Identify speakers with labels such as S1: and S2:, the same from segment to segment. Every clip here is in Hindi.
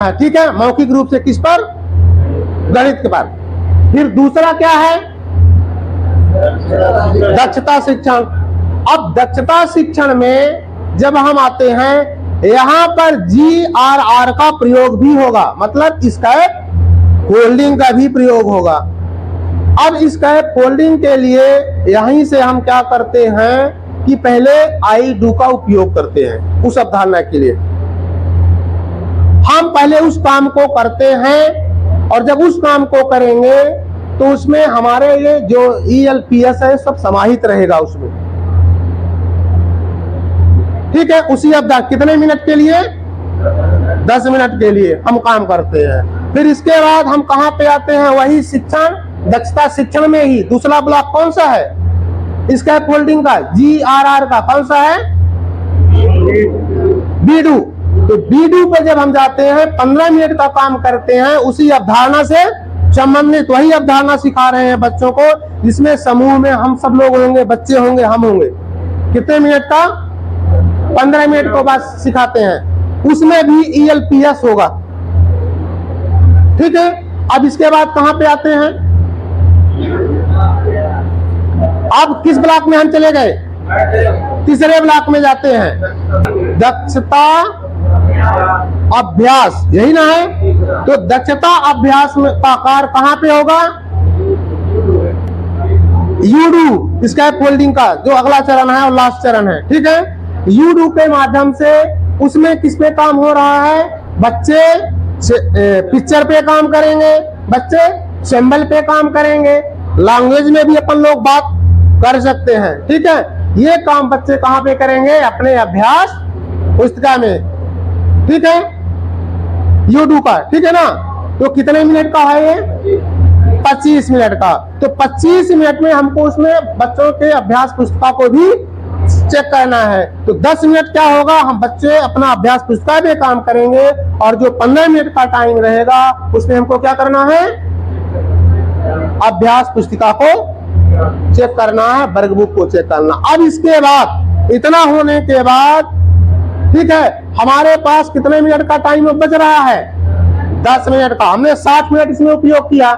S1: ठीक है, मौखिक रूप से किस पर? गणित के पर। फिर दूसरा क्या है? दक्षता शिक्षण। अब दक्षता शिक्षण में जब हम आते हैं, यहाँ पर GRR का प्रयोग भी होगा, मतलब स्कैप फोल्डिंग का भी प्रयोग होगा। अब स्कैप फोल्डिंग के लिए यहीं से हम क्या करते हैं कि पहले I do का उपयोग करते हैं उस अवधारणा के लिए। हम पहले उस काम को करते हैं और जब उस काम को करेंगे तो उसमें हमारे ये जो ELPS है सब समाहित रहेगा उसमें। ठीक है, उसी अवधारणा कितने मिनट के लिए? 10 मिनट के लिए हम काम करते हैं। फिर इसके बाद हम कहाँ पे आते हैं? वही शिक्षण, दक्षता शिक्षण में ही दूसरा ब्लॉक कौन सा है? स्कैप फोल्डिंग का, GRR का कौन सा है? बीडू। तो बीडू पे जब हम जाते हैं 15 मिनट का काम करते हैं उसी अवधारणा से संबंधित, वही अवधारणा सिखा रहे हैं बच्चों को, जिसमें समूह में हम सब लोग होंगे, बच्चे होंगे, हम होंगे। कितने मिनट का? 15 मिनट को बस सिखाते हैं, उसमें भी ELPS होगा। ठीक है, अब इसके बाद कहां पे आते हैं? अब किस ब्लॉक में हम चले गए? तीसरे ब्लॉक में जाते हैं, दक्षता अभ्यास, यही ना है? तो दक्षता अभ्यास में का कार्य कहां पे होगा? यूडू, स्कैप फोल्डिंग का जो अगला चरण है और लास्ट चरण है। ठीक है, यूडू के माध्यम से उसमें किस पे काम हो रहा है? बच्चे पिक्चर पे काम करेंगे, बच्चे सिंबल पे काम करेंगे, लैंग्वेज में भी अपन लोग बात कर सकते हैं। ठीक है, ये काम बच्चे कहां पे करेंगे? अपने अभ्यास पुस्तिका में। ठीक है, यूडू का। ठीक है ना? तो कितने मिनट का है ये? 25 मिनट का। तो 25 मिनट में हमको उसमें बच्चों के अभ्यास पुस्तिका को भी चेक करना है। तो 10 मिनट क्या होगा? हम बच्चे अपना अभ्यास पुस्तिका में काम करेंगे और जो 15 मिनट का टाइम रहेगा उसमें हमको क्या करना है? अभ्यास पुस्तिका को चेक करना है, वर्कबुक को चेक करना। अब इसके बाद इतना होने के बाद, ठीक है, हमारे पास कितने मिनट का टाइम बच रहा है? 10 मिनट का। हमने 60 मिनट इसमें उपयोग किया,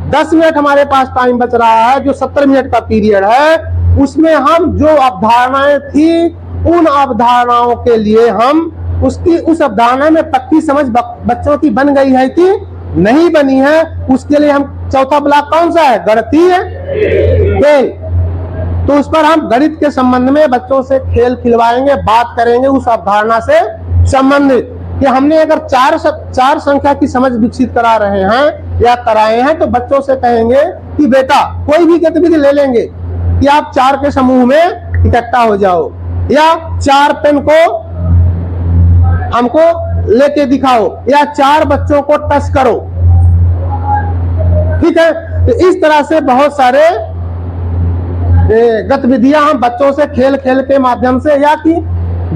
S1: 10 मिनट हमारे पास टाइम बच रहा है, जो 70 मिनट का पीरियड है। उसमें हम जो अवधारणाएं थी उन अवधारणाओं के लिए हम उस अवधारणा में पक्की समझ बच्चों की बन गई है कि नहीं बनी है, उसके लिए हम चौथा ब्लॉक कौन सा है? गणितीय खेल। तो उस पर हम गणित के संबंध में बच्चों से खेल खिलवाएंगे, बात करेंगे उस अवधारणा से संबंधित कि हमने अगर चार संख्या की समझ विकसित करा रहे हैं या कराए हैं तो बच्चों से कहेंगे कि बेटा कोई भी गतिविधि ले लेंगे कि आप 4 के समूह में इकट्ठा हो जाओ या 4 पेन को हमको लेके दिखाओ या 4 बच्चों को टच करो। ठीक है, तो इस तरह से बहुत सारे गतिविधियां हम बच्चों से खेल खेल के माध्यम से, या कि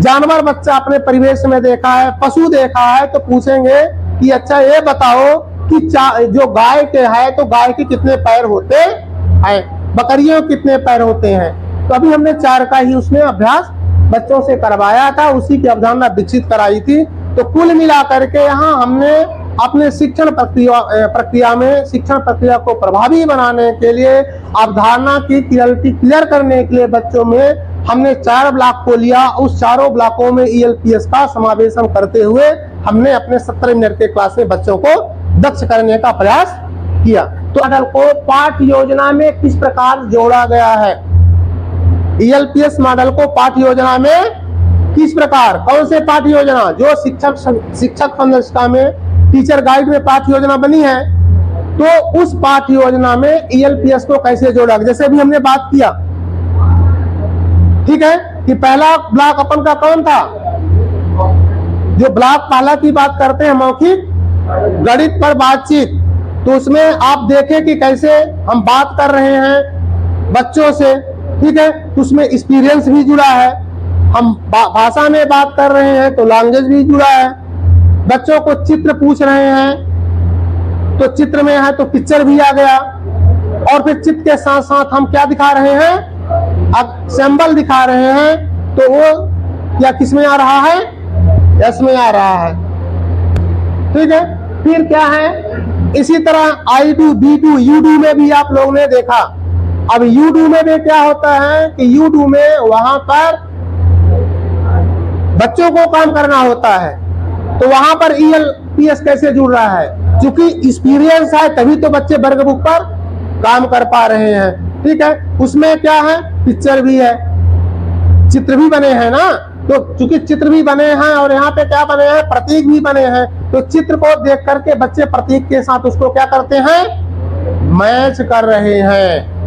S1: जानवर बच्चा अपने परिवेश में देखा है, पशु देखा है, तो पूछेंगे कि अच्छा ये बताओ कि जो गाय के है तो गाय के कितने पैर होते हैं, बकरियों के कितने पैर होते हैं। तो अभी हमने 4 का ही उसमें अभ्यास बच्चों से करवाया था, उसी की अवधारणा विकसित कराई थी। तो कुल मिलाकर के यहाँ हमने अपने शिक्षण प्रक्रिया में शिक्षण प्रक्रिया को प्रभावी बनाने के लिए, अवधारणा की क्लियरिटी क्लियर करने के लिए बच्चों में हमने 4 ब्लॉक को लिया। उस चारों ब्लॉकों में ELPS का समावेशन करते हुए हमने अपने 70 मिनट के क्लास में बच्चों को दक्ष करने का प्रयास किया। तो मॉडल को पाठ योजना में किस प्रकार जोड़ा गया है? ELPS मॉडल को पाठ योजना में किस प्रकार, कौन से पाठ योजना? जो शिक्षक संरचना में टीचर गाइड में पाठ योजना बनी है, तो उस पाठ योजना में ELPS को कैसे जोड़ा? जैसे अभी हमने बात किया, ठीक है, कि पहला ब्लॉक अपन का कौन था? जो ब्लॉक पहला की बात करते हैं, मौखिक गणित पर बातचीत। तो उसमें आप देखें कि कैसे हम बात कर रहे हैं बच्चों से। ठीक है, तो उसमें एक्सपीरियंस भी जुड़ा है, हम भाषा में बात कर रहे हैं तो लैंग्वेज भी जुड़ा है। बच्चों को चित्र पूछ रहे हैं तो चित्र में है तो पिक्चर भी आ गया, और फिर चित्र के साथ साथ हम क्या दिखा रहे हैं? अब सिंबल दिखा रहे हैं, तो वो क्या किस में आ रहा है? एस में आ रहा है। ठीक है। फिर क्या है, इसी तरह I do, we do, you do में भी आप लोगों ने देखा। अब यू डू में भी क्या होता है कि यू डू में वहां पर बच्चों को काम करना होता है, तो वहां पर ELPS कैसे जुड़ रहा है, क्योंकि एक्सपीरियंस है तभी तो बच्चे वर्क बुक पर काम कर पा रहे हैं। ठीक है, उसमें क्या है, पिक्चर भी है, चित्र भी बने हैं ना, तो चूंकि चित्र भी बने हैं और यहाँ पे क्या बने हैं, प्रतीक भी बने हैं, तो चित्र को देख करके बच्चे प्रतीक के साथ उसको क्या करते हैं, मैच कर रहे हैं।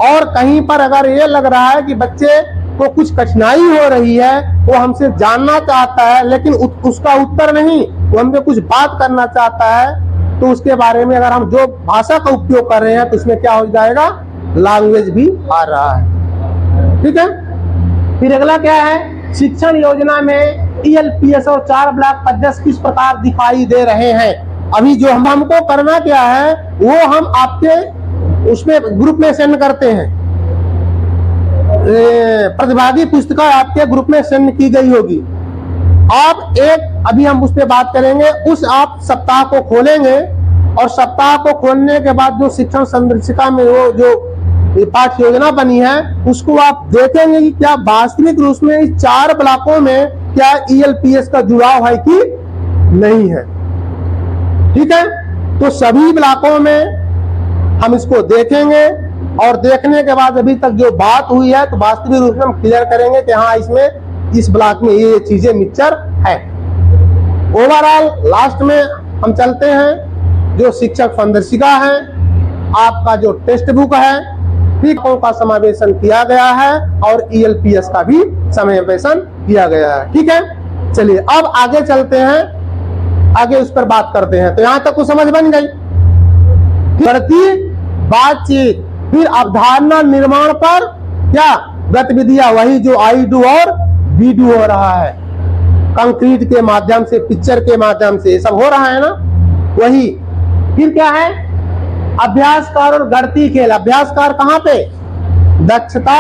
S1: और कहीं पर अगर ये लग रहा है कि बच्चे को कुछ कठिनाई हो रही है, वो हमसे जानना चाहता है लेकिन उसका उत्तर नहीं, वो हमसे कुछ बात करना चाहता है, तो उसके बारे में अगर हम जो भाषा का उपयोग कर रहे हैं तो उसमें क्या हो जाएगा, लैंग्वेज भी आ रहा है। ठीक है। फिर अगला क्या है, शिक्षण योजना में ELPS और 4 ब्लॉक पद्धति किस प्रकार दिखाई दे रहे हैं। अभी जो हमको करना क्या है, वो हम आपके उसमें ग्रुप में सेंड करते हैं, प्रतिभागी पुस्तिका आपके ग्रुप में सेंड की गई होगी। आप एक अभी हम उस पर बात करेंगे, उस आप सप्ताह को खोलेंगे और सप्ताह को खोलने के बाद जो शिक्षण संदर्शिका में वो जो पाठ्य योजना बनी है उसको आप देखेंगे कि क्या वास्तविक रूप में इस 4 ब्लॉकों में क्या ELPS का जुड़ाव है कि नहीं है। ठीक है, तो सभी ब्लॉकों में हम इसको देखेंगे और देखने के बाद अभी तक जो बात हुई है तो वास्तविक रूप में हम क्लियर करेंगे कि हाँ इसमें इस ब्लॉक में ये चीजें मिक्सचर है। ओवरऑल लास्ट में हम चलते हैं, जो शिक्षक संदर्शिका है, आपका जो टेक्स्ट बुक है, ठीक का समावेशन किया गया है और ELPS का भी समावेशन किया गया है। ठीक है, चलिए अब आगे चलते हैं, आगे उस पर बात करते हैं। तो यहां तक को समझ बन गई। बातचीत, फिर अवधारणा निर्माण पर क्या गतिविधियां, वही जो आई डू और बी डू हो रहा है, कंक्रीट के माध्यम से, पिक्चर के माध्यम से, ये सब हो रहा है ना, वही। फिर क्या है, अभ्यासकार और गणितीय खेल। अभ्यासकार कहाँ पे, दक्षता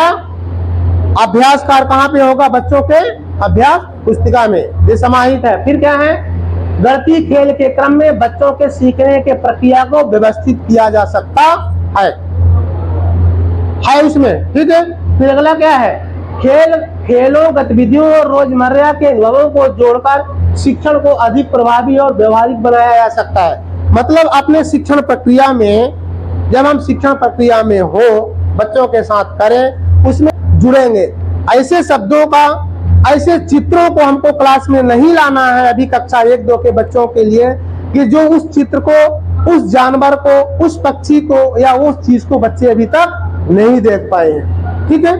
S1: अभ्यासकार कहाँ पे होगा, बच्चों के अभ्यास पुस्तिका में, ये समाहित है। फिर क्या है, गणितीय खेल के क्रम में बच्चों के सीखने के प्रक्रिया को व्यवस्थित किया जा सकता है उसमें। ठीक है, फिर अगला क्या है, खेलों गतिविधियों और रोजमर्रा के अनुभवों को जोड़कर शिक्षण को अधिक प्रभावी और व्यवहारिक बनाया जा सकता है। मतलब अपने शिक्षण प्रक्रिया में, जब हम शिक्षण प्रक्रिया में हो, बच्चों के साथ करें, उसमें जुड़ेंगे। ऐसे शब्दों का, ऐसे चित्रों को हमको क्लास में नहीं लाना है अभी कक्षा 1-2 के बच्चों के लिए, कि जो उस चित्र को, उस जानवर को, उस पक्षी को या उस चीज को बच्चे अभी तक नहीं देख पाए हैं। ठीक है,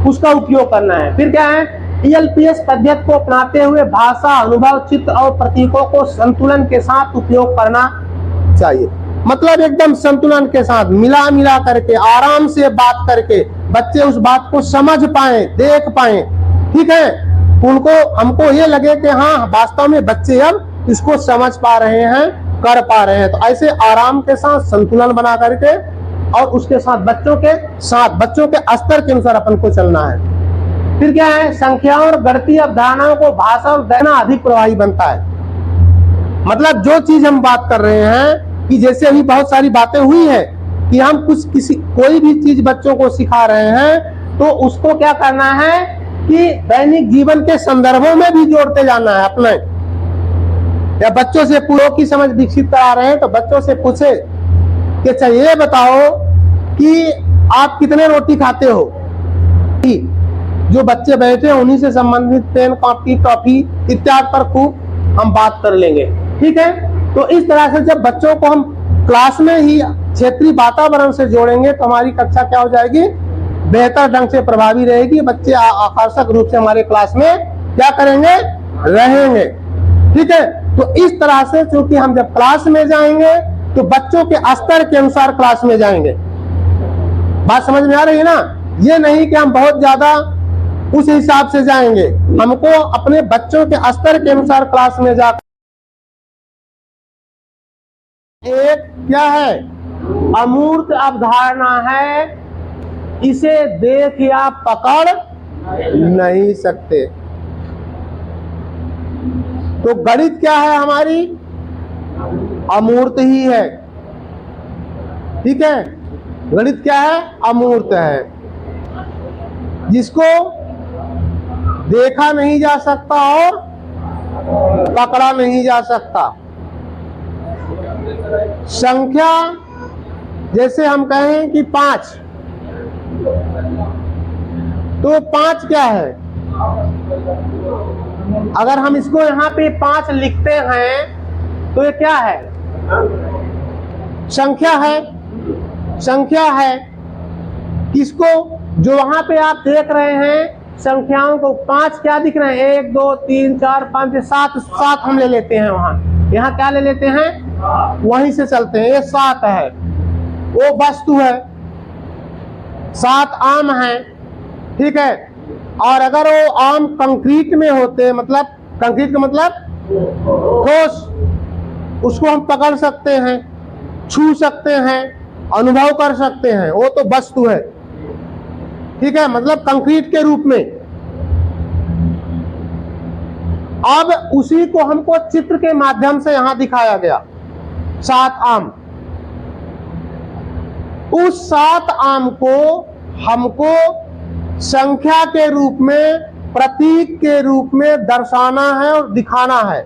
S1: उसका उपयोग करना है। फिर क्या है, ELPS पद्धति को अपनाते हुए भाषा, अनुभव, चित्र और प्रतीकों को संतुलन के साथ उपयोग करना चाहिए। मतलब एकदम संतुलन के साथ मिला करके, आराम से बात करके बच्चे उस बात को समझ पाए, देख पाए। ठीक है, उनको, हमको ये लगे कि हाँ वास्तव में बच्चे अब इसको समझ पा रहे हैं, कर पा रहे हैं। तो ऐसे आराम के साथ संतुलन बना करके और उसके साथ बच्चों के स्तर के अनुसार अपन को चलना है। फिर क्या है, संख्याओं और गणितीय अवधारणाओं को भाषा और देना अधिक प्रभावी बनता है। मतलब जो चीज हम बात कर रहे हैं कि जैसे अभी बहुत सारी बातें हुई है कि हम कोई भी चीज बच्चों को सिखा रहे हैं तो उसको क्या करना है कि दैनिक जीवन के संदर्भों में भी जोड़ते जाना है अपने। या बच्चों से पूरों की समझ विकसित करा रहे हैं तो बच्चों से पूछे कि अच्छा ये बताओ कि आप कितने रोटी खाते हो। जो बच्चे बैठे हैं उन्हीं से संबंधित पेन, कॉपी, टॉफी इत्यादि पर खूब हम बात कर लेंगे। ठीक है, तो इस तरह से जब बच्चों को हम क्लास में ही क्षेत्रीय वातावरण से जोड़ेंगे तो हमारी कक्षा क्या हो जाएगी, बेहतर ढंग से प्रभावी रहेगी। बच्चे आकर्षक रूप से हमारे क्लास में क्या करेंगे, रहेंगे। ठीक है, तो इस तरह से चूंकि हम जब क्लास में जाएंगे तो बच्चों के स्तर के अनुसार क्लास में जाएंगे। बात समझ में आ रही है ना। ये नहीं कि हम बहुत ज्यादा उस हिसाब से जाएंगे, हमको अपने बच्चों के स्तर के अनुसार क्लास में जा। एक क्या है, अमूर्त अवधारणा है, इसे देख या पकड़ नहीं सकते। तो गणित क्या है हमारी, अमूर्त ही है। ठीक है, गणित क्या है? अमूर्त है, जिसको देखा नहीं जा सकता और पकड़ा नहीं जा सकता। संख्या जैसे हम कहें कि 5, तो 5 क्या है? अगर हम इसको यहाँ पे 5 लिखते हैं तो ये क्या है? संख्या है। संख्या है किसको? जो वहां पे आप देख रहे हैं संख्याओं को 5 क्या दिख रहे हैं? 1 2 3 4 5 7 7 हम ले लेते हैं। वहां यहाँ क्या ले लेते हैं? वहीं से चलते हैं। ये 7 है, वो वस्तु है। 7 आम है। ठीक है, और अगर वो आम कंक्रीट में होते, मतलब कंक्रीट का मतलब ठोस, उसको हम पकड़ सकते हैं, छू सकते हैं, अनुभव कर सकते हैं, वो तो वस्तु है। ठीक है, मतलब कंक्रीट के रूप में। अब उसी को हमको चित्र के माध्यम से यहां दिखाया गया। 7 आम, उस 7 आम को हमको संख्या के रूप में, प्रतीक के रूप में दर्शाना है और दिखाना है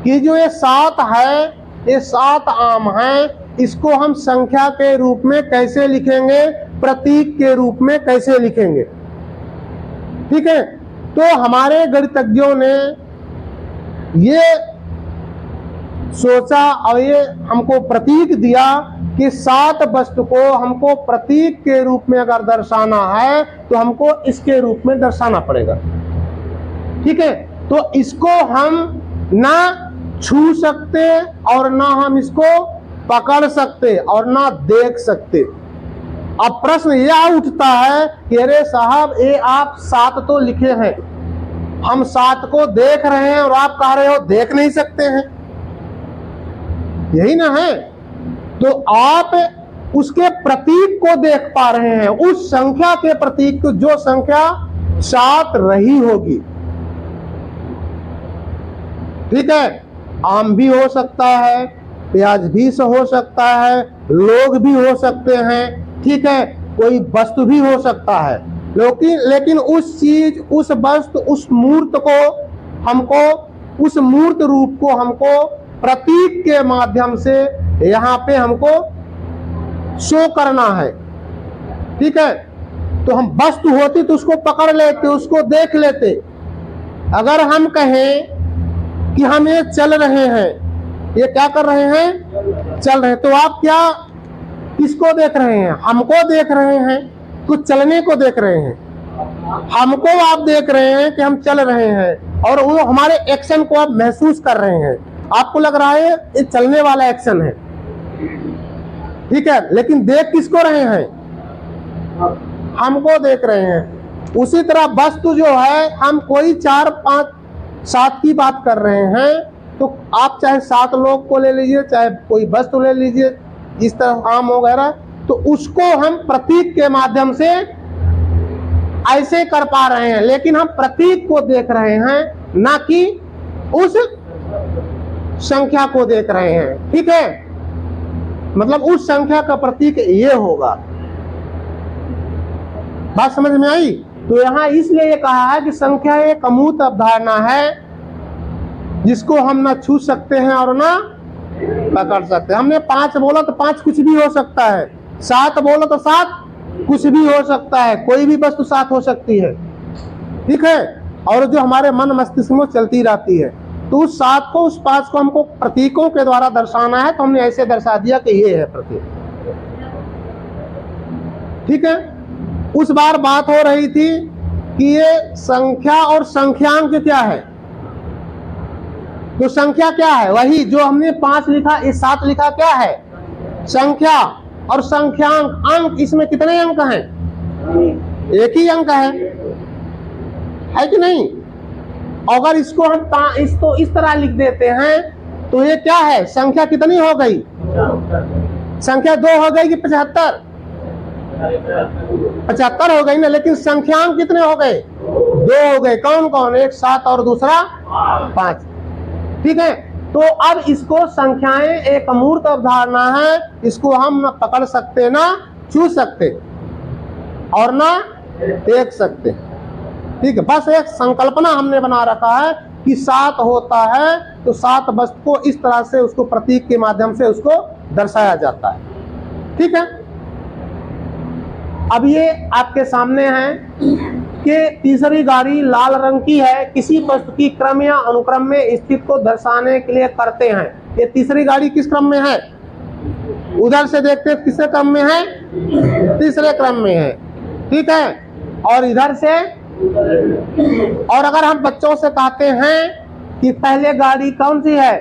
S1: कि जो ये 7 है, ये 7 आम हैं, इसको हम संख्या के रूप में कैसे लिखेंगे, प्रतीक के रूप में कैसे लिखेंगे। ठीक है, तो हमारे गणितज्ञों ने ये सोचा और ये हमको प्रतीक दिया कि 7 वस्तु को हमको प्रतीक के रूप में अगर दर्शाना है तो हमको इसके रूप में दर्शाना पड़ेगा। ठीक है, तो इसको हम ना छू सकते और ना हम इसको पकड़ सकते और ना देख सकते। अब प्रश्न यह उठता है कि अरे साहब, ये आप 7 तो लिखे हैं, हम 7 को देख रहे हैं और आप कह रहे हो देख नहीं सकते हैं, यही ना है। तो आप उसके प्रतीक को देख पा रहे हैं, उस संख्या के प्रतीक को, जो संख्या 7 रही होगी। ठीक है, आम भी हो सकता है, प्याज भी हो सकता है, लोग भी हो सकते हैं। ठीक है, कोई वस्तु भी हो सकता है, लेकिन उस चीज, उस वस्तु, उस मूर्त को हमको, उस मूर्त रूप को हमको प्रतीक के माध्यम से यहाँ पे हमको शो करना है। ठीक है, तो हम वस्तु होती तो उसको पकड़ लेते, उसको देख लेते। अगर हम कहें कि हम ये चल रहे हैं, ये क्या कर रहे हैं? चल रहे हैं, तो आप क्या किसको देख रहे हैं? हमको देख रहे हैं, कुछ चलने को देख रहे हैं। हमको आप देख रहे हैं कि हम चल रहे हैं और वो हमारे एक्शन को आप महसूस कर रहे हैं। आपको लग रहा है ये चलने वाला एक्शन है। ठीक है, लेकिन देख किसको रहे हैं? हमको देख रहे हैं। उसी तरह वस्तु जो है, हम कोई 4 5 7 की बात कर रहे हैं, तो आप चाहे 7 लोग को ले लीजिए, चाहे कोई वस्तु ले लीजिए, इस तरह आम वगैरह, तो उसको हम प्रतीक के माध्यम से ऐसे कर पा रहे हैं, लेकिन हम प्रतीक को देख रहे हैं, ना कि उस संख्या को देख रहे हैं। ठीक है, मतलब उस संख्या का प्रतीक ये होगा। बात समझ में आई? तो यहां इसलिए ये कहा है कि संख्या एक अमूर्त अवधारणा है, जिसको हम ना छू सकते हैं और ना पकड़ सकते हैं। हमने 5 बोला तो 5 कुछ भी हो सकता है, 7 बोला तो 7 कुछ भी हो सकता है, कोई भी वस्तु 7 हो सकती है। ठीक है, और जो हमारे मन मस्तिष्क में चलती रहती है, तो उस 7 को, उस 5 को हमको प्रतीकों के द्वारा दर्शाना है, तो हमने ऐसे दर्शा दिया कि ये है प्रतीक। ठीक है, उस बार बात हो रही थी कि ये संख्या और संख्यांक क्या है। तो संख्या क्या है? वही जो हमने 5 लिखा, ये 7 लिखा, क्या है? संख्या। और संख्यांक, अंक, इसमें कितने अंक हैं? एक ही अंक है कि नहीं? अगर इसको हम इसको इस तरह लिख देते हैं तो ये क्या है? संख्या कितनी हो गई? संख्या 2 हो गई कि 75? 75 हो गई ना, लेकिन संख्यांक कितने हो गए? 2 हो गए। कौन कौन? एक 7 और दूसरा 5। ठीक है, तो अब इसको संख्याएं एक अमूर्त अवधारणा है, इसको हम न पकड़ सकते ना छू सकते और ना देख सकते। ठीक है, बस एक संकल्पना हमने बना रखा है कि 7 होता है तो 7 वस्तु को इस तरह से उसको प्रतीक के माध्यम से उसको दर्शाया जाता है। ठीक है, अब ये आपके सामने है कि तीसरी गाड़ी लाल रंग की है, किसी वस्तु की क्रम या अनुक्रम में स्थिति को दर्शाने के लिए करते हैं। ये तीसरी गाड़ी किस क्रम में है? उधर से देखते हैं किस क्रम में है? तीसरे क्रम में है। ठीक है, और इधर से, और अगर हम बच्चों से कहते हैं कि पहले गाड़ी कौन सी है?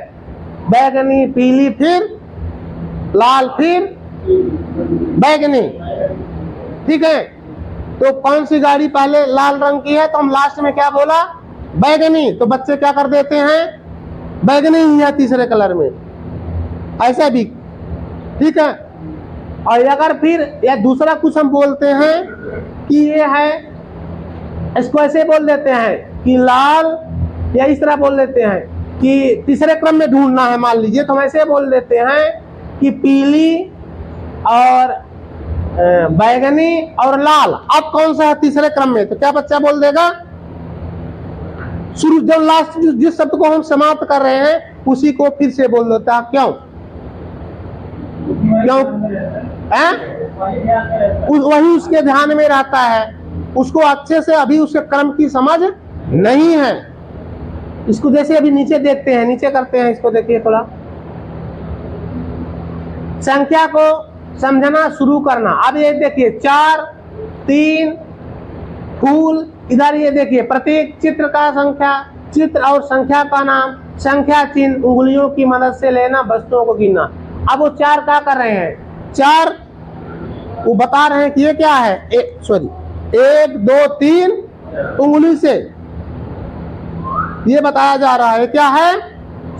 S1: बैगनी, पीली, फिर लाल, फिर बैगनी। ठीक है, तो कौन सी गाड़ी पहले लाल रंग की है? तो हम लास्ट में क्या बोला? बैगनी। तो बच्चे क्या कर देते हैं? बैगनी ही है तीसरे कलर में, ऐसा भी। ठीक है, और अगर फिर या दूसरा कुछ हम बोलते हैं कि ये है, इसको ऐसे बोल देते हैं कि लाल, या इस तरह बोल देते हैं कि तीसरे क्रम में ढूंढना है मान लीजिए, तो हम ऐसे बोल देते हैं कि पीली और बैगनी और लाल। अब कौन सा है तीसरे क्रम में? तो क्या बच्चा बोल देगा? शुरू जब लास्ट जिस शब्द को हम समाप्त कर रहे हैं उसी को फिर से बोल देता है। क्यों? क्यों? वही उसके ध्यान में रहता है, उसको अच्छे से अभी उसके क्रम की समझ नहीं है। इसको जैसे अभी नीचे देखते हैं, नीचे करते हैं, इसको देखिए थोड़ा, संख्या को समझना शुरू करना। अब ये देखिए 4, 3 फूल, इधर ये देखिए प्रत्येक चित्र का संख्या, चित्र और संख्या का नाम, संख्या चिन्ह, उंगलियों की मदद से लेना, वस्तुओं को गिनना। अब वो 4 क्या कर रहे हैं? 4 वो बता रहे हैं कि ये क्या है? 1 2 3 उंगली से ये बताया जा रहा है क्या है?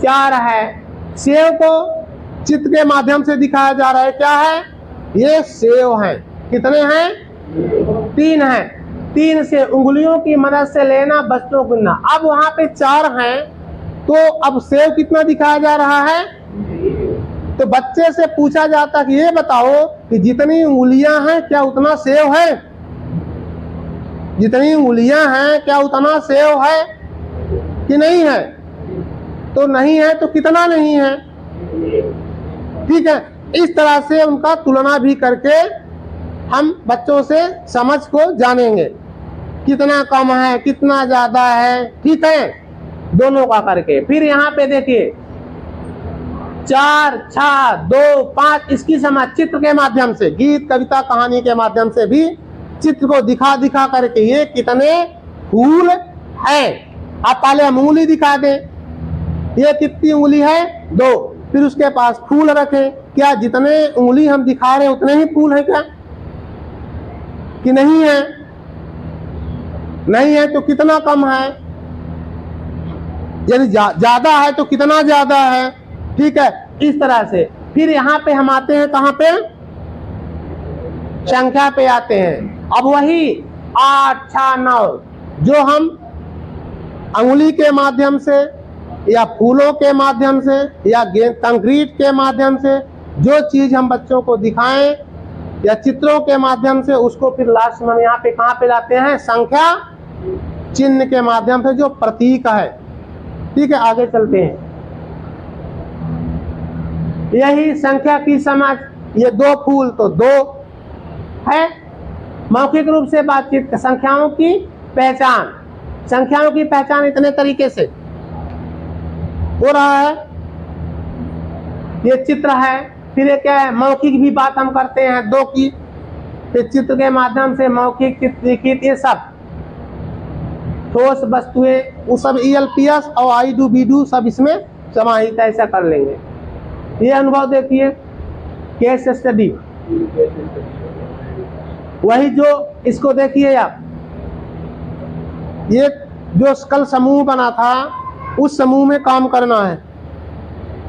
S1: 4 है। सेव को चित्र के माध्यम से दिखाया जा रहा है, क्या है? ये सेव है। कितने हैं? 3 हैं। 3 से उंगलियों की मदद से लेना, वस्तुओं को गिनना। अब वहां पे 4 हैं, तो अब सेव कितना दिखाया जा रहा है? तो बच्चे से पूछा जाता कि ये बताओ कि जितनी उंगलियां हैं क्या उतना सेव है? जितनी उंगलियां हैं क्या उतना सेव है कि नहीं है? तो नहीं है, तो कितना नहीं है? ठीक है, इस तरह से उनका तुलना भी करके हम बच्चों से समझ को जानेंगे, कितना कम है, कितना ज्यादा है। ठीक है, दोनों का करके। फिर यहाँ पे देखिए 4, 6, 2, 5, इसकी समझ चित्र के माध्यम से, गीत, कविता, कहानी के माध्यम से भी चित्र को दिखा दिखा करके ये कितने फूल है। आप पहले हम उंगली दिखा दें, ये कितनी उंगली है? 2। फिर उसके पास फूल रखें, क्या जितने उंगली हम दिखा रहे हैं उतने ही फूल है क्या कि नहीं है? नहीं है, तो कितना कम है? यानी ज्यादा है तो कितना ज्यादा है। ठीक है, इस तरह से। फिर यहाँ पे हम आते हैं, कहाँ पे? संख्या पे आते हैं। अब वही 8, 6, 9 जो हम अंगुली के माध्यम से या फूलों के माध्यम से या कंक्रीट के माध्यम से जो चीज हम बच्चों को दिखाएं या चित्रों के माध्यम से, उसको फिर लास्ट में यहाँ पे कहाँ पे लाते हैं? संख्या चिन्ह के माध्यम से, जो प्रतीक है। ठीक है, आगे चलते हैं। यही संख्या की समझ। ये 2 फूल तो 2 है। मौखिक रूप से बातचीत, संख्याओं की पहचान। संख्याओं की पहचान इतने तरीके से हो रहा है। ये चित्र है, फिर ये क्या है? मौखिक भी बात हम करते हैं 2 की, फिर चित्र के माध्यम से मौखिक, चित्र, लिखित, ये सब ठोस वस्तुएं, वो सब ELPS और I do we do सब इसमें समाहित, ऐसा कर लेंगे। ये अनुभव देखिए, केस स्टडी। वही जो इसको देखिए आप, ये जो कल समूह बना था उस समूह में काम करना है।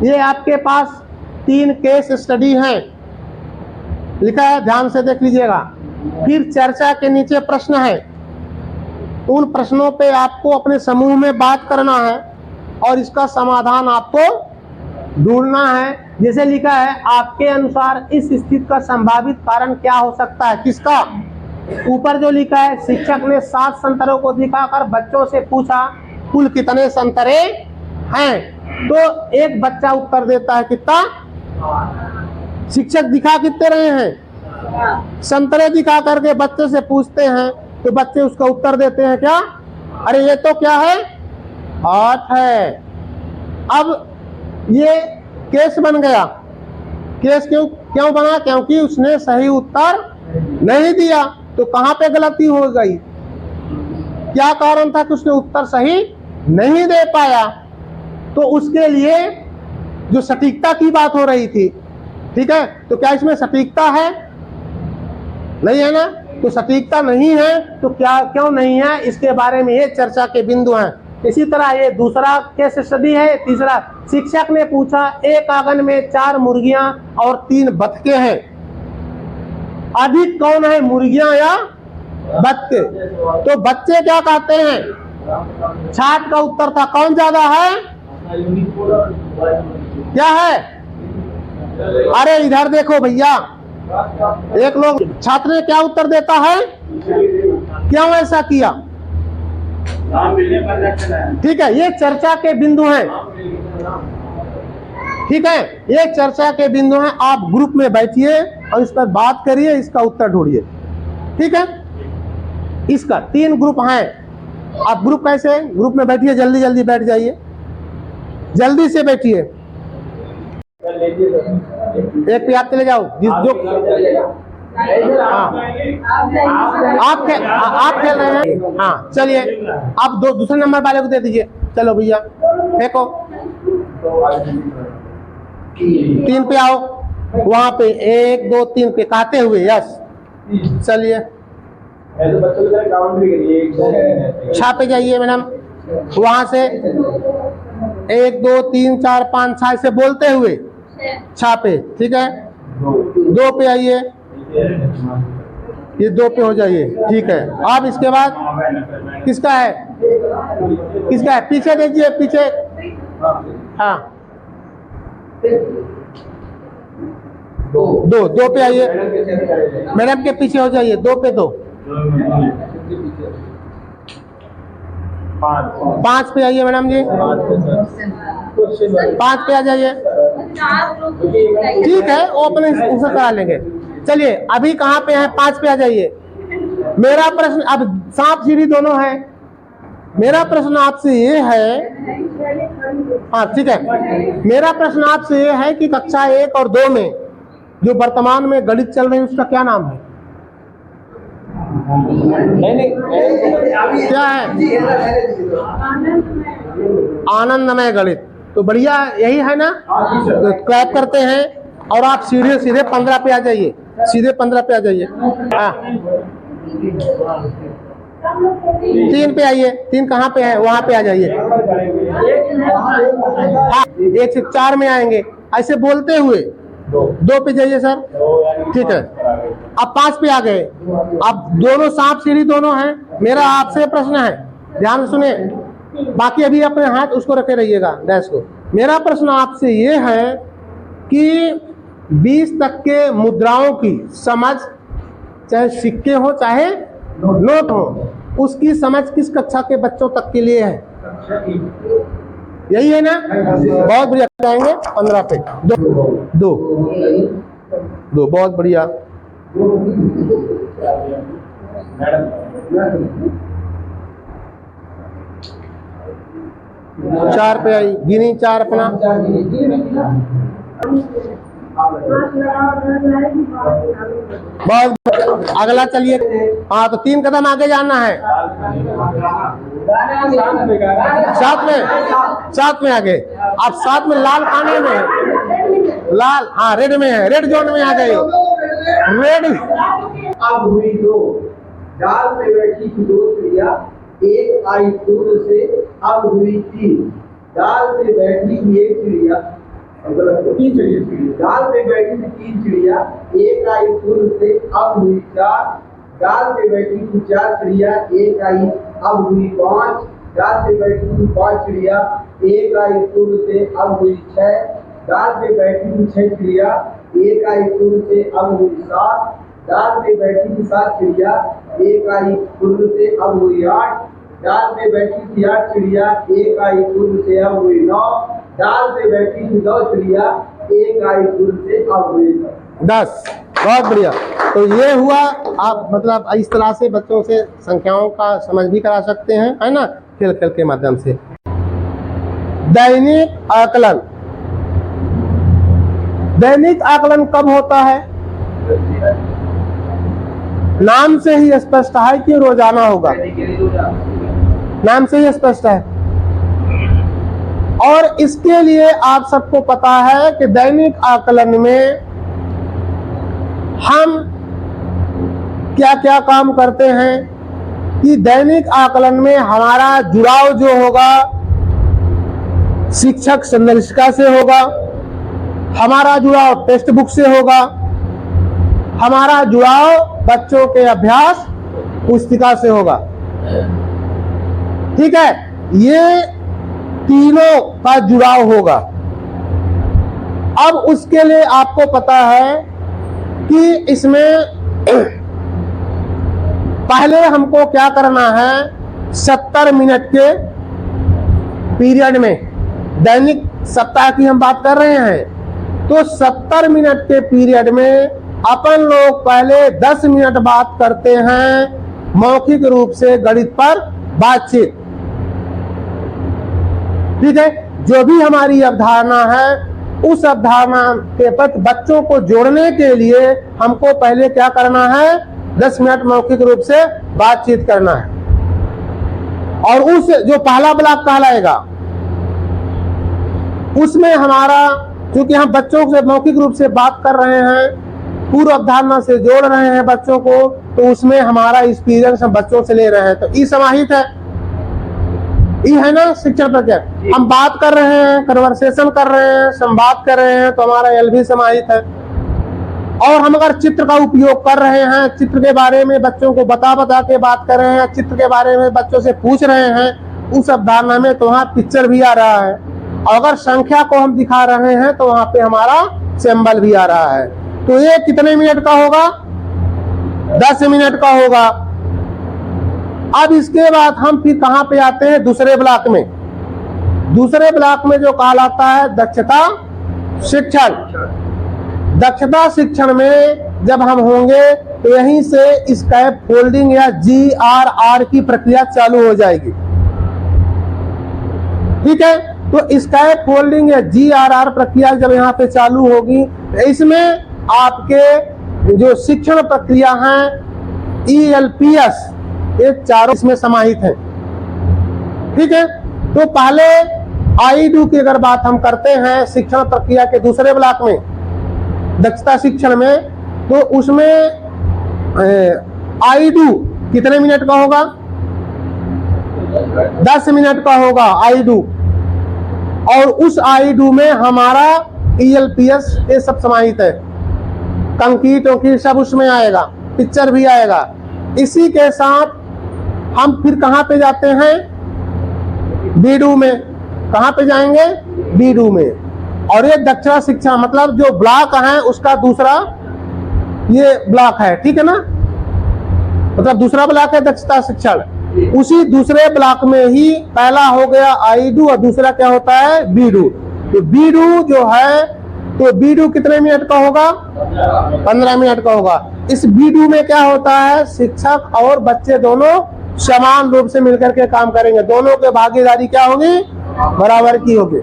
S1: ये आपके पास 3 केस स्टडी हैं, लिखा है, ध्यान से देख लीजिएगा। फिर चर्चा के नीचे प्रश्न है, उन प्रश्नों पे आपको अपने समूह में बात करना है और इसका समाधान आपको ढूंढना है। जैसे लिखा है, आपके अनुसार इस स्थिति का संभावित कारण क्या हो सकता है? किसका? ऊपर जो लिखा है, शिक्षक ने 7 संतरों को दिखाकर बच्चों से पूछा कुल कितने संतरे हैं? तो एक बच्चा उत्तर देता है कितना? शिक्षक दिखा कितने रहे हैं? संतरे दिखा करके बच्चे से पूछते हैं तो बच्चे उसका उत्तर देते हैं क्या? अरे ये तो क्या है? 8 है। अब ये केस बन गया। केस क्यों बना? क्योंकि उसने सही उत्तर नहीं दिया। तो कहां पे गलती हो गई? क्या कारण था कि उसने उत्तर सही नहीं दे पाया? तो उसके लिए जो सटीकता की बात हो रही थी, ठीक है, तो क्या इसमें सटीकता है? नहीं है ना? तो सटीकता नहीं है तो क्या क्यों नहीं है, इसके बारे में ये चर्चा के बिंदु हैं। इसी तरह ये दूसरा केस स्टडी है। तीसरा, शिक्षक ने पूछा एक आंगन में 4 मुर्गियां और 3 बतखे हैं, अधिक कौन है, मुर्गियां या बतखे? तो बच्चे क्या कहते हैं? 60 का उत्तर था। कौन ज्यादा है? क्या है? अरे इधर देखो भैया, एक लोग छात्र ने क्या उत्तर देता है? क्यों ऐसा किया? ठीक है, ये चर्चा के बिंदु हैं। ठीक है, ये चर्चा के बिंदु हैं। आप ग्रुप में बैठिए और इस पर बात करिए, इसका उत्तर ढूंढिए। ठीक है, इसका 3 ग्रुप हैं। आप ग्रुप कैसे? ग्रुप में बैठिए, जल्दी जल्दी बैठ जाइए, जल्दी से बैठिए। एक पे आप चले जाओ, जिस जो आप खेल रहे हैं। हाँ चलिए, आप दूसरे नंबर वाले को दे दीजिए। चलो भैया फेंको, 3 पे आओ, वहां पे 1 2 3 पे कहते हुए यस। चलिए छापे जाइए मैडम, वहां से 1 2 3 4 5 6 से बोलते हुए छापे। ठीक है, 2 पे आइए, ये 2 पे हो जाइए। ठीक है, अब इसके बाद किसका है? किसका है? पीछे देखिए, पीछे। हाँ 2 पे आइए, मैडम के पीछे हो जाइए। 2 पे 2, 5 पे आइए मैडम जी, 5 पे आ जाइए। ठीक है, वो अपने उसे करा लेंगे। चलिए अभी कहाँ पे हैं? 5 पे आ जाइए। मेरा प्रश्न, अब सांप सीढ़ी दोनों है। मेरा प्रश्न आपसे ये है, हाँ ठीक है, मेरा प्रश्न आपसे ये है कि कक्षा 1 और 2 में जो वर्तमान में गणित चल रही है उसका क्या नाम है? नहीं क्या है? आनंदमय गणित। तो बढ़िया, यही है ना? तो क्लैप करते हैं और आप सीधे 15 पे आ जाइए, सीधे 15 पे आ जाइए। हाँ 3 पे आइए, 3 कहाँ पे है? वहां पे आ जाइए। हाँ 1 से 4 में आएंगे, ऐसे बोलते हुए 2 पे जाइए सर। ठीक है, अब 5 पे आ गए। अब दोनों सांप सीढ़ी दोनों हैं। मेरा आपसे प्रश्न है, ध्यान से सुने, बाकी अभी अपने हाथ उसको रखे रहिएगा, डैश को। मेरा प्रश्न आपसे ये है कि 20 तक के मुद्राओं की समझ, चाहे सिक्के हो चाहे नोट हो, उसकी समझ किस कक्षा के बच्चों तक के लिए है? यही है ना? बहुत बढ़िया, जाएंगे 15 पे। 2 बहुत बढ़िया। 4 पे आई, गिनी 4 अपना। बहुत अगला चलिए। हाँ तो 3 कदम आगे जाना है। साथ में आगे। आप साथ में लाल खाने में, लाल, हाँ रेड में है, रेड जोन में आ गए। रेड
S2: अब हुई 2, डाल पे बैठी थी 2 चिड़िया, एक आई फूल से, अब हुई 3, डाल पे बैठी थी 1 चिड़िया, 3 चिड़िया, डाल पे बैठी थी 3 चिड़िया, एक आई फूल से, अब हुई 4, डाल पे बैठी थी 4 चिड़िया, एक आई, अब हुई 5, डाल पे बैठी थी 5 चिड़िया, एक आई फूल से, अब हुई 6, डाल पे बैठी थी 6 चिड़िया, एक आई फूल से अब हुई 7। डाल पे बैठी थी 7 चिड़िया, एक आई फूल से अब हुई 8। डाल पे बैठी थी 8 चिड़िया, एक आई फूल से अब हुई 9। डाल पे बैठी थी 9 चिड़िया, एक आई फूल से अब हुई
S1: 10। बहुत बढ़िया। तो ये हुआ, आप मतलब इस तरह से बच्चों से संख्याओं का समझ भी करा सकते हैं, है ना, खेल खेल के माध्यम से। दैनिक आकलन। दैनिक आकलन कब होता है? नाम से ही स्पष्ट है कि रोजाना होगा, नाम से ही स्पष्ट है। और इसके लिए आप सबको पता है कि दैनिक आकलन में हम क्या क्या काम करते हैं, कि दैनिक आकलन में हमारा जुड़ाव जो होगा शिक्षक संदर्शिका से होगा, हमारा जुड़ाव टेक्स्ट बुक से होगा, हमारा जुड़ाव बच्चों के अभ्यास पुस्तिका से होगा। ठीक है, ये तीनों का जुड़ाव होगा। अब उसके लिए आपको पता है कि इसमें पहले हमको क्या करना है, 70 मिनट के पीरियड में, दैनिक सप्ताह की हम बात कर रहे हैं, तो 70 मिनट के पीरियड में अपन लोग पहले 10 मिनट बात करते हैं मौखिक रूप से गणित पर बातचीत। ठीक है, जो भी हमारी अवधारणा है उस अवधारणा के प्रति बच्चों को जोड़ने के लिए हमको पहले क्या करना है, 10 मिनट मौखिक रूप से बातचीत करना है। और उस जो पहला ब्लॉक कहलाएगा उसमें हमारा, क्योंकि हम बच्चों से मौखिक रूप से बात कर रहे हैं, पूर्व अवधारणा से जोड़ रहे हैं बच्चों को, तो उसमें हमारा एक्सपीरियंस हम बच्चों से ले रहे हैं, तो ई समाहित है। ई है ना शिक्षण प्रक्रिया, हम बात कर रहे हैं, कन्वर्सेशन कर रहे हैं, संवाद कर रहे हैं, तो हमारा एल भी समाहित है। और हम अगर चित्र का उपयोग कर रहे हैं, चित्र के बारे में बच्चों को बता के बात कर रहे हैं, चित्र के बारे में बच्चों से पूछ रहे हैं, उस अवधारणा में तो वहाँ पिक्चर भी आ रहा है। और अगर संख्या को हम दिखा रहे हैं तो वहाँ पे हमारा सिंबल भी आ रहा है। तो ये कितने मिनट का होगा, 10 मिनट का होगा। अब इसके बाद हम फिर कहाँ पे आते हैं, दूसरे ब्लॉक में। दूसरे ब्लॉक में जो कहलाता है दक्षता शिक्षण। दक्षता शिक्षण में जब हम होंगे तो यहीं से स्कैप फोल्डिंग या GRR की प्रक्रिया चालू हो जाएगी। ठीक है, तो स्कैप फोल्डिंग या GRR प्रक्रिया जब यहाँ पे चालू होगी, इसमें आपके जो शिक्षण प्रक्रिया हैं ELPS, ये चारों इसमें समाहित हैं। ठीक है, तो पहले आई डू की अगर बात हम करते हैं शिक्षण प्रक्रिया के दूसरे ब्लॉक में, दक्षता शिक्षण में, तो उसमें आई डू कितने मिनट का होगा, 10 मिनट का होगा आई डू। और उस आई डू में हमारा ELPS ये सब समाहित है, कंक्रीट वंकीट सब उसमें आएगा, पिक्चर भी आएगा। इसी के साथ हम फिर कहाँ पे जाते हैं, बीडू में। कहाँ पे जाएंगे, बीडू में। और ये दक्षता शिक्षा मतलब जो ब्लॉक है उसका दूसरा ये ब्लॉक है, ठीक है ना, मतलब दूसरा ब्लॉक है दक्षता शिक्षण। उसी दूसरे ब्लॉक में ही पहला हो गया आई डू और दूसरा क्या होता है, बीडू। तो बीडू जो है, तो बीडू कितने मिनट का होगा, 15 मिनट का होगा। इस बीडू में क्या होता है, शिक्षक और बच्चे दोनों समान रूप से मिलकर के काम करेंगे, दोनों के भागीदारी क्या होगी, बराबर की होगी।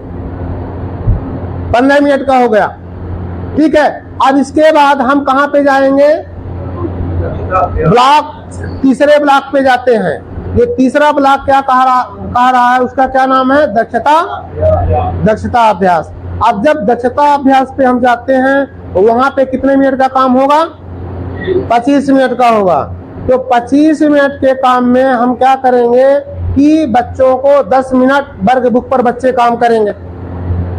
S1: 15 मिनट का हो गया। ठीक है, अब इसके बाद हम कहाँ पे जाएंगे, ब्लॉक, तीसरे ब्लॉक पे जाते हैं। ये तीसरा ब्लॉक क्या कह रहा है, उसका क्या नाम है, दक्षता अभ्यास। अब जब दक्षता अभ्यास पे हम जाते हैं तो वहां पे कितने मिनट का काम होगा, 25 मिनट का होगा। तो 25 मिनट के काम में हम क्या करेंगे कि बच्चों को 10 मिनट वर्ग बुक पर बच्चे काम करेंगे,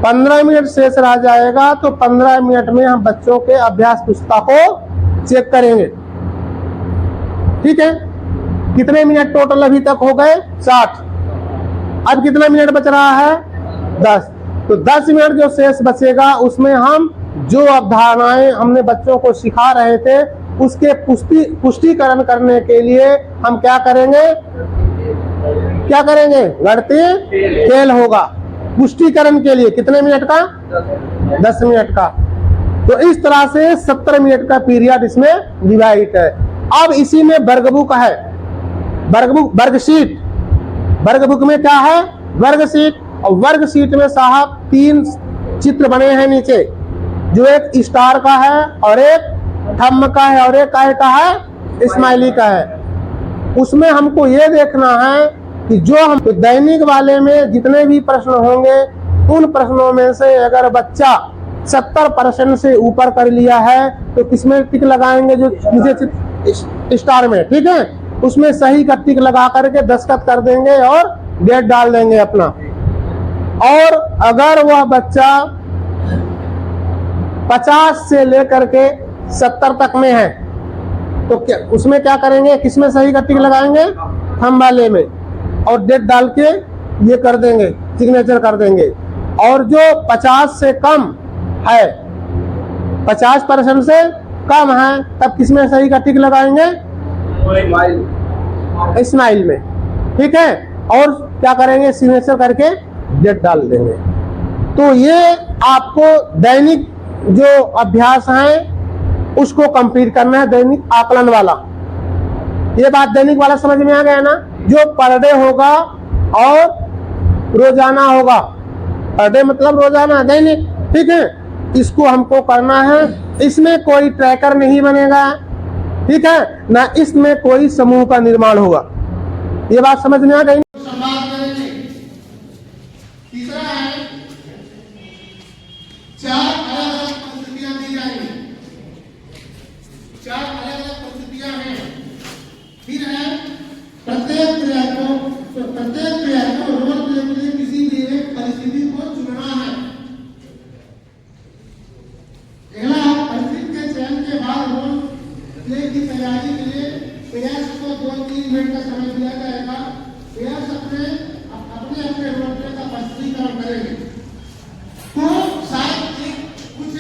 S1: 15 मिनट शेष रह जाएगा। तो 15 मिनट में हम बच्चों के अभ्यास पुस्तिका को चेक करेंगे। ठीक है, कितने मिनट टोटल अभी तक हो गए, 60। अब कितना मिनट बच रहा है, 10। तो 10 मिनट जो शेष बचेगा उसमें हम जो अवधारणाएं हमने बच्चों को सिखा रहे थे उसके पुष्टिकरण करने के लिए हम क्या करेंगे, गणितीय खेल होगा। पुष्टिकरण के लिए कितने मिनट का, 10 मिनट का। तो इस तरह से 70 मिनट का पीरियड इसमें डिवाइड है। अब इसी में वर्कबुक है, वर्कशीट। वर्कबुक में क्या है, वर्कशीट। और वर्कशीट में साहब 3 चित्र बने हैं नीचे, जो एक स्टार का है और एक थंब का है और एक काय का है, स्माइली का है। उसमें हमको ये देखना है कि जो हम तो दैनिक वाले में जितने भी प्रश्न होंगे उन प्रश्नों में से अगर बच्चा 70% से ऊपर कर लिया है तो किसमें टिक लगाएंगे, जो नीचे स्टार में, ठीक है, उसमें सही का टिक लगा करके दस्तखत कर देंगे और डेट डाल देंगे अपना। और अगर वह बच्चा 50 से लेकर के 70 तक में है तो क्या उसमें क्या करेंगे, किसमें सही का टिक लगाएंगे, थंब वाले में, और डेट डाल के ये कर देंगे, सिग्नेचर कर देंगे। और जो 50 से कम है, 50% से कम है, तब किसमें सही का टिक लगाएंगे, स्माइल में, ठीक है। और क्या करेंगे, सिग्नेचर करके डेट डाल देंगे। तो ये आपको दैनिक जो अभ्यास है उसको कंप्लीट करना है, दैनिक आकलन वाला। ये बात दैनिक वाला समझ में आ गया ना, जो पर डे होगा और रोजाना होगा। पर डे मतलब रोजाना, दैनिक, ठीक है। इसको हमको करना है। इसमें कोई ट्रैकर नहीं बनेगा, ठीक है ना, इसमें कोई समूह का निर्माण होगा। ये बात समझ में आ गई। तीसरा है 4 अलग-अलग परिस्थितियां दी जाएंगी, 4 अलग-अलग परिस्थितियां हैं। फिर है प्रत्येक क्रिया को रोल प्ले के लिए किसी भी एक परिस्थिति को चुनना है। अगला, परिस्थिति के चयन के बाद रोल प्ले की तैयारी के लिए प्रयास को 2-3 मिनट का समय दिया जाएगा। प्रयास अपने रोल प्ले का स्पष्टीकरण करेंगे। तो शायद कुछ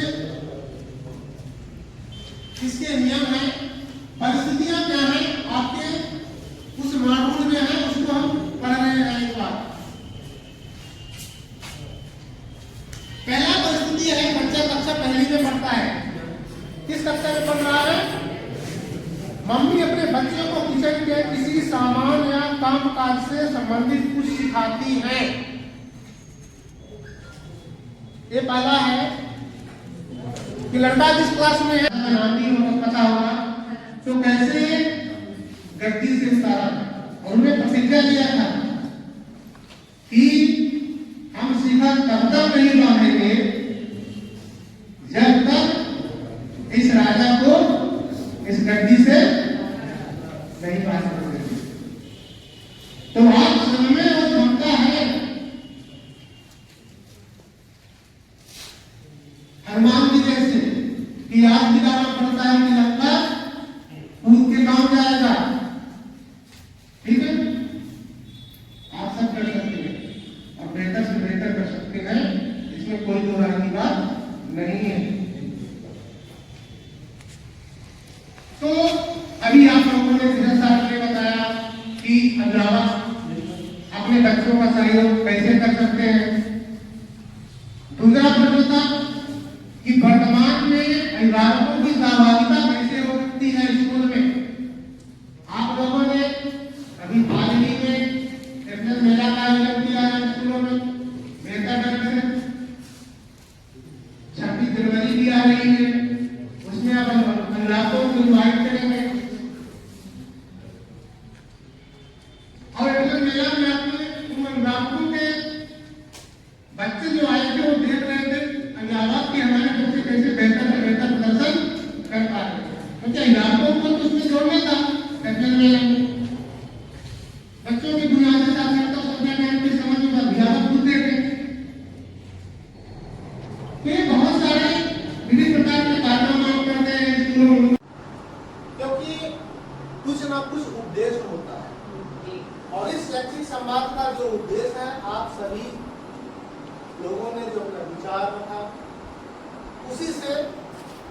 S1: इसके नियम हैं, परिस्थितियां क्या है आपके उस मॉड्यूल में है, उसको हम पढ़ रहे हैं एक बार। पहला परिस्थिति है, बच्चा कक्षा पहली में पढ़ता है। किस कक्षा में पढ़ रहा है, मम्मी अपने बच्चों को किचन के किसी सामान या कामकाज से संबंधित कुछ सिखाती है। ये पहला है कि लड़का जिस क्लास में है, पता होगा तो कैसे गद्दी से उतारा, और उन्हें प्रतिज्ञा दिया था कि हम शिखर तब तक नहीं बांधेंगे जब तक इस राजा को इस गद्दी से नहीं बांध सकते। तो आप समय और क्षमता है। हनुमान जी जैसे कि आज दिखाना पड़ता है कि लगता कूद के काम जाएगा, ठीक है, आप सब कर सकते हैं और बेहतर से बेहतर कर सकते हैं, इसमें कोई दो राय की बात नहीं है। तो अभी आप लोगों ने धीरज साहब ने बताया कि अभिभावक अपने बच्चों का सहयोग कैसे कर सकते हैं। दूसरा प्रश्न था कि वर्तमान में अभिभावकों की सहभागिता कैसे हो सकती है स्कूल में। आप लोगों ने अभी हाल ही में नेशनल मेला का आयोजन किया है स्कूलों में बेहतर ढंग से। 26 जनवरी भी आ रही है, उसमें अब अभिभावकों को इन्वाइट करेंगे। और नेशनल मेला में आपने उन अभिभावकों के बच्चे जो आए थे वो देख रहे थे अभिभावक की हमारे बच्चे कैसे बेहतर से बेहतर प्रदर्शन कर पा रहे हैं। तो क्या अभिभावकों को तो उसमें जोड़ना था नेशनल मेला में। बच्चों की बुनियादी साक्षरता संज्ञान की समझ में अभिभावक खुद देखें। ये बहुत सारे विभिन्न प्रकार के कारनामे आप करते हैं स्कूलों में, क्योंकि कुछ ना कुछ उद्देश्य होता है। और इस शैक्षिक संवाद का जो उद्देश्य है, आप सभी लोगों ने जो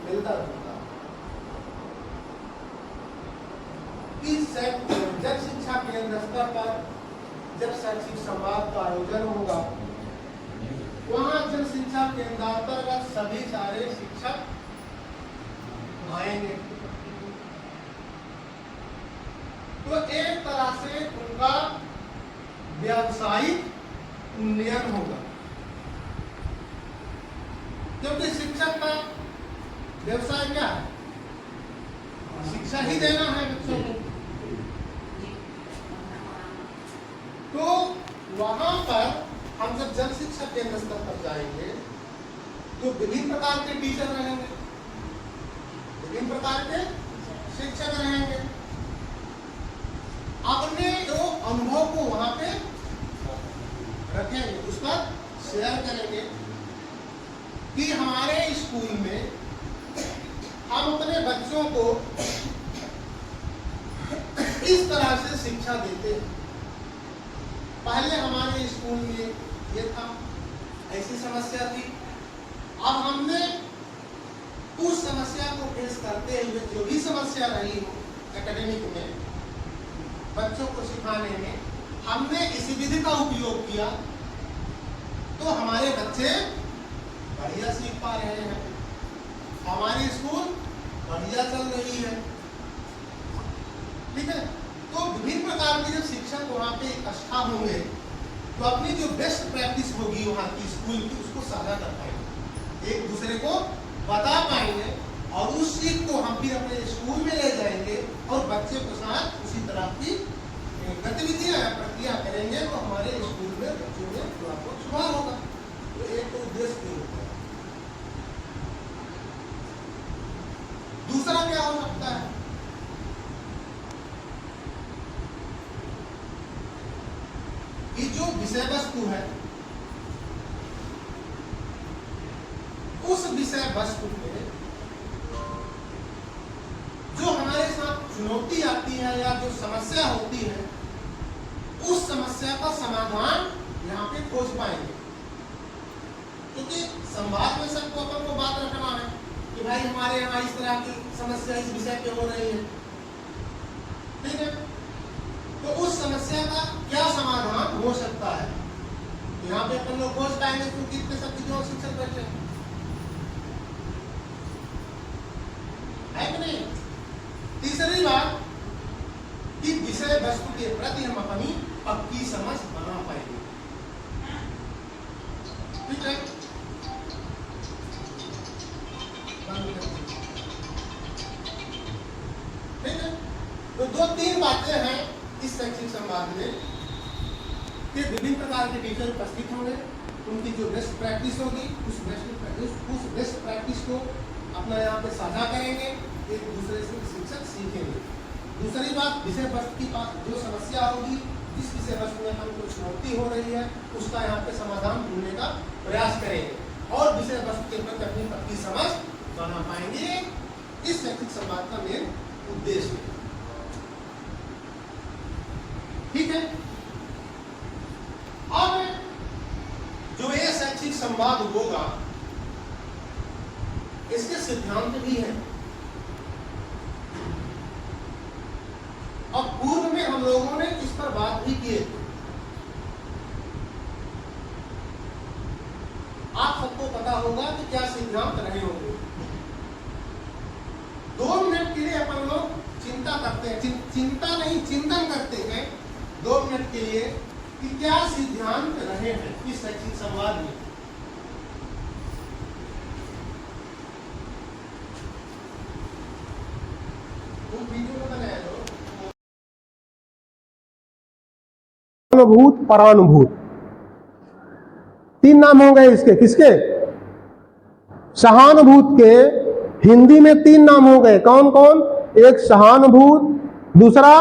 S1: मिलता जुलता। जन शिक्षा केंद्र स्तर पर जब शैक्षिक संवाद का आयोजन होगा, वहां जन शिक्षा केंद्र अंतर्गत सभी सारे शिक्षक आएंगे। तो एक तरह से उनका व्यावसायिक उन्नयन होगा, क्योंकि शिक्षक का व्यवसाय क्या है? शिक्षा ही देना है बच्चों को। तो वहां पर हम जब जन शिक्षा केंद्र स्तर पर जाएंगे तो विभिन्न प्रकार के टीचर रहेंगे, विभिन्न प्रकार के शिक्षक रहेंगे। अपने जो अनुभव को वहां पे रखेंगे, उस पर शेयर करेंगे कि हमारे स्कूल में हम अपने बच्चों को इस तरह से शिक्षा देते हैं। पहले हमारे स्कूल में ये था, ऐसी समस्या थी। अब हमने उस समस्या को फेस करते हुए जो भी समस्या रही हो एकेडमिक में, बच्चों को सिखाने में, हमने इसी विधि का उपयोग किया, तो हमारे बच्चे बढ़िया सीख पा रहे हैं, हमारी स्कूल बढ़िया चल रही है। ठीक है। तो विभिन्न प्रकार के जब शिक्षक वहाँ पे इकट्ठा होंगे तो अपनी जो बेस्ट प्रैक्टिस होगी वहाँ की स्कूल की, उसको साझा कर पाएंगे, एक दूसरे को बता पाएंगे, और उस सीख को हम फिर अपने स्कूल में ले जाएंगे और बच्चे के साथ उसी तरह की गतिविधियां या प्रक्रिया करेंगे, तो हमारे स्कूल में बच्चों में व्यापक सुधार होगा। तो एक तो उद्देश्य नहीं होता है। दूसरा क्या हो सकता है? कि जो विषय वस्तु है, उस विषय वस्तु में जो हमारे साथ चुनौती आती है या जो समस्या होती है, उस समस्या का समाधान यहाँ पे खोज पाएंगे। क्योंकि संवाद में सबको अपन को बात रखना है कि भाई हमारे यहाँ इस तरह की समस्या इस विषय पे हो रही है। ठीक है। तो उस समस्या का क्या समाधान हो सकता है, तो यहाँ पे अपन लोग खोज पाएंगे, क्योंकि इतने सब चीजों शिक्षक बैठे हैं, है कि नहीं? तीसरी बात कि विषय वस्तु के प्रति हम अपनी पक्की समझ बना पाएंगे। ठीक है। ठीक है। तो दो तीन बातें हैं इस शैक्षिक संवाद में कि विभिन्न प्रकार के टीचर उपस्थित होंगे, उनकी जो बेस्ट प्रैक्टिस होगी उस बेस्ट प्रैक्टिस को अपना यहाँ पे साझा करेंगे, एक दूसरे से शिक्षक सीखेंगे। दूसरी बात, विषय वस्तु की जो समस्या होगी, जिस विषय वस्तु में हमको चुनौती हो रही है, उसका यहाँ पे समाधान ढूंढने का प्रयास करेंगे और विषय वस्तु के प्रति अपनी पक्की समझ बना पाएंगे। इस शैक्षिक संवाद का मेन उद्देश्य है। ठीक है। अब जो ये शैक्षिक संवाद होगा, इसके सिद्धांत भी हैं, और पूर्व में हम लोगों ने इस पर बात भी की। आप सबको पता होगा कि क्या सिद्धांत रहे होंगे। 2 मिनट के लिए अपन लोग चिंता करते हैं, चिंता नहीं चिंतन करते हैं 2 मिनट के लिए कि क्या सिद्धांत रहे हैं इस शैक्षिक संवाद में। वीडियो में बनाया दो।
S3: अनुभूत, परानुभूत, 3 नाम हो गए इसके। किसके? सहानुभूत के हिंदी में 3 नाम हो गए। कौन कौन? एक सहानुभूत, दूसरा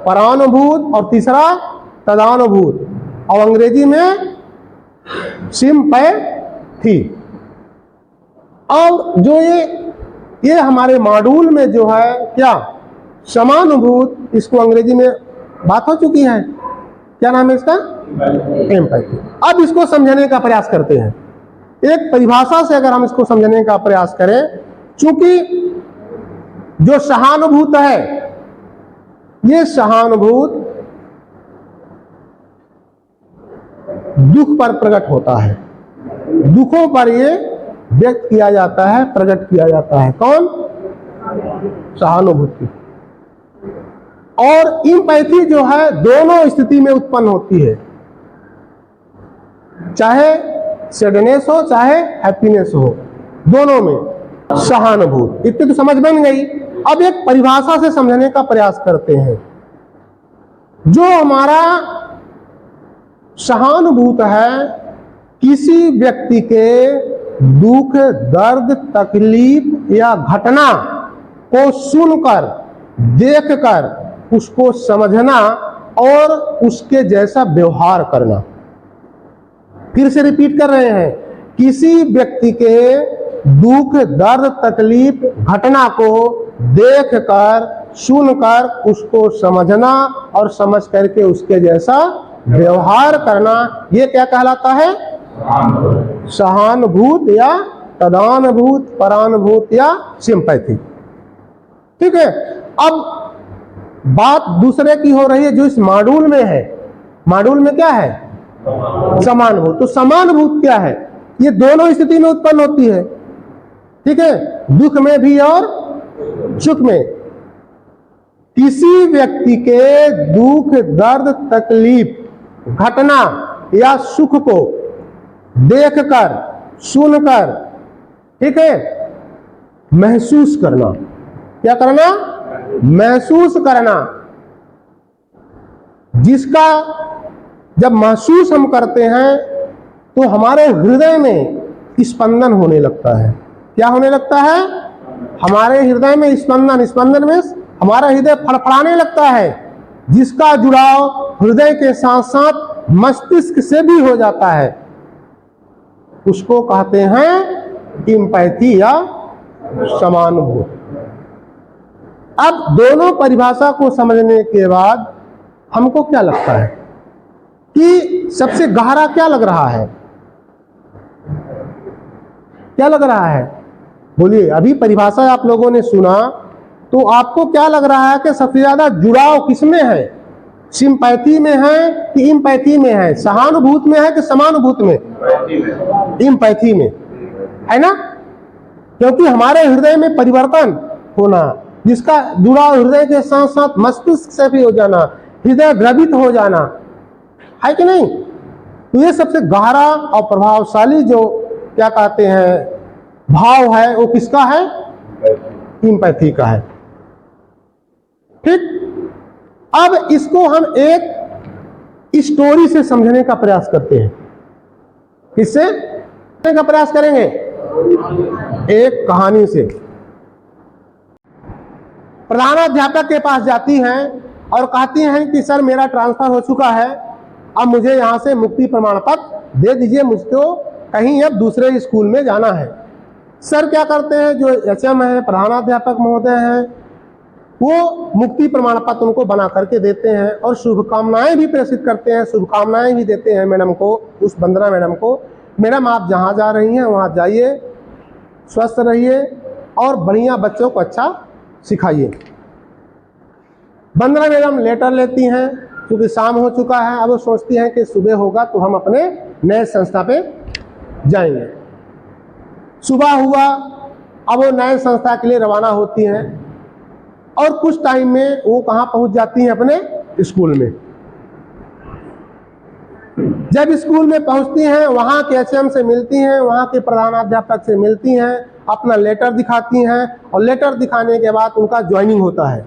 S3: परानुभूत और तीसरा तदानुभूत, और अंग्रेजी में सिंपैथी। और जो ये हमारे मॉड्यूल में जो है क्या समानुभूत, इसको अंग्रेजी में बात हो चुकी है, क्या नाम है इसका? एम्पैथी। अब इसको समझने का प्रयास करते हैं। एक परिभाषा से अगर हम इसको समझने का प्रयास करें चूंकि जो सहानुभूत है, ये सहानुभूत दुख पर प्रकट होता है, दुखों पर ये व्यक्त किया जाता है, प्रकट किया जाता है। कौन? सहानुभूति। और इम्पैथी जो है दोनों स्थिति में उत्पन्न होती है, चाहे सैडनेस हो चाहे हैप्पीनेस हो, दोनों में सहानुभूत। इतनी तो समझ बन गई। अब एक परिभाषा से समझने का प्रयास करते हैं। जो हमारा सहानुभूत है, किसी व्यक्ति के दुख, दर्द, तकलीफ या घटना को सुनकर, देखकर उसको समझना और उसके जैसा व्यवहार करना। फिर से रिपीट कर रहे हैं, किसी व्यक्ति के दुख, दर्द, तकलीफ, घटना को देखकर, सुनकर उसको समझना और समझ करके उसके जैसा व्यवहार करना, ये क्या कहलाता है? सहानुभूत या तदानुभूत, परानुभूत या सिंपैथी। ठीक है। अब बात दूसरे की हो रही है जो इस मॉड्यूल में है। मॉड्यूल में क्या है? समानुभूत। तो समानुभूत क्या है? ये दोनों स्थिति में उत्पन्न होती है। ठीक है, दुख में भी और सुख में। किसी व्यक्ति के दुख, दर्द, तकलीफ, घटना या सुख को देखकर, सुनकर, ठीक है, महसूस करना। क्या करना? महसूस करना। जिसका जब महसूस हम करते हैं तो हमारे हृदय में स्पंदन होने लगता है। क्या होने लगता है? हमारे हृदय में स्पंदन। स्पंदन में हमारा हृदय फड़फड़ाने लगता है, जिसका जुड़ाव हृदय के साथ साथ मस्तिष्क से भी हो जाता है। उसको कहते हैं इम्पैथी या समानुभूति। अब दोनों परिभाषा को समझने के बाद हमको क्या लगता है कि सबसे गहरा क्या लग रहा है? क्या लग रहा है? बोलिए। अभी परिभाषा आप लोगों ने सुना तो आपको क्या लग रहा है कि सबसे ज्यादा जुड़ाव किसमें है? सिंपैथी में है कि इम्पैथी में है? सहानुभूत में है कि समानुभूत में? इम्पैथी में, है ना? क्योंकि हमारे हृदय में परिवर्तन होना, जिसका जुड़ाव हृदय के साथ साथ मस्तिष्क से भी हो जाना, हृदय द्रवित हो जाना, है कि नहीं? तो ये सबसे गहरा और प्रभावशाली जो क्या कहते हैं भाव है, वो किसका है? इम्पैथी का है। ठीक। अब इसको हम एक स्टोरी से समझने का प्रयास करते हैं। किससे समझने का प्रयास करेंगे? एक कहानी से। प्रधानाध्यापक के पास जाती हैं और कहती हैं कि सर मेरा ट्रांसफर हो चुका है, अब मुझे यहाँ से मुक्ति प्रमाण पत्र दे दीजिए, मुझको कहीं अब दूसरे स्कूल में जाना है। सर क्या करते हैं, जो एचएम है, प्रधानाध्यापक महोदय हैं, वो मुक्ति प्रमाण पत्र उनको बना करके देते हैं और शुभकामनाएं भी प्रेषित करते हैं, शुभकामनाएं भी देते हैं मैडम को, उस वंदना मैडम को। मैडम आप जहाँ जा रही हैं वहाँ जाइए, स्वस्थ रहिए और बढ़िया बच्चों को अच्छा सिखाइए। वंदना मैडम लेटर लेती हैं, क्योंकि शाम हो चुका है। अब वो सोचती हैं कि सुबह होगा तो हम अपने नए संस्था पे जाएंगे। सुबह हुआ, अब वो नए संस्था के लिए रवाना होती हैं और कुछ टाइम में वो कहाँ पहुंच जाती हैं? अपने स्कूल में। जब स्कूल में पहुंचती हैं, वहाँ के एचएम से मिलती हैं, वहाँ के प्रधानाध्यापक से मिलती हैं, अपना लेटर दिखाती हैं और लेटर दिखाने के बाद उनका ज्वाइनिंग होता है।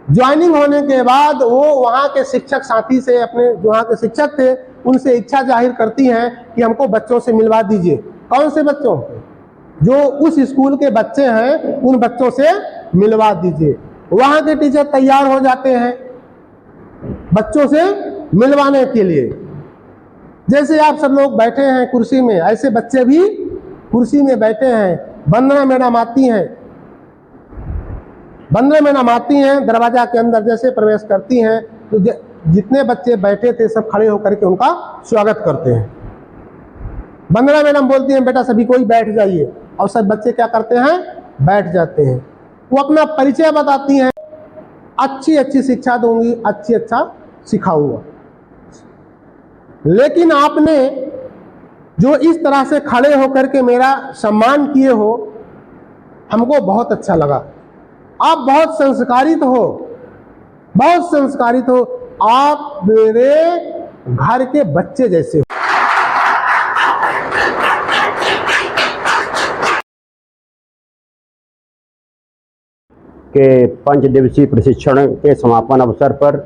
S3: ज्वाइनिंग होने के बाद वो वहाँ के शिक्षक साथी से, अपने जो वहाँ के शिक्षक थे, उनसे इच्छा जाहिर करती हैं कि हमको बच्चों से मिलवा दीजिए। कौन से बच्चों? जो उस स्कूल के बच्चे हैं, उन बच्चों से मिलवा दीजिए। वहाँ के टीचर तैयार हो जाते हैं बच्चों से मिलवाने के लिए। जैसे आप सब लोग बैठे हैं कुर्सी में, ऐसे बच्चे भी कुर्सी में बैठे हैं। वंदना मैडम आती हैं, वंदना मैडम आती हैं, दरवाजा के अंदर जैसे प्रवेश करती हैं तो जितने बच्चे बैठे थे सब खड़े होकर के उनका स्वागत करते हैं। वंदना मैडम बोलती हैं बेटा सभी कोई बैठ जाइए, और सब बच्चे क्या करते हैं? बैठ जाते हैं। वो अपना परिचय बताती हैं, अच्छी अच्छी शिक्षा दूंगी, अच्छा सिखाऊंगा। लेकिन आपने जो इस तरह से खड़े होकर के मेरा सम्मान किए हो, हमको बहुत अच्छा लगा। आप बहुत संस्कारित हो, बहुत संस्कारित हो। आप मेरे घर के बच्चे जैसे हो।
S4: के 5 दिवसीय प्रशिक्षण के समापन अवसर पर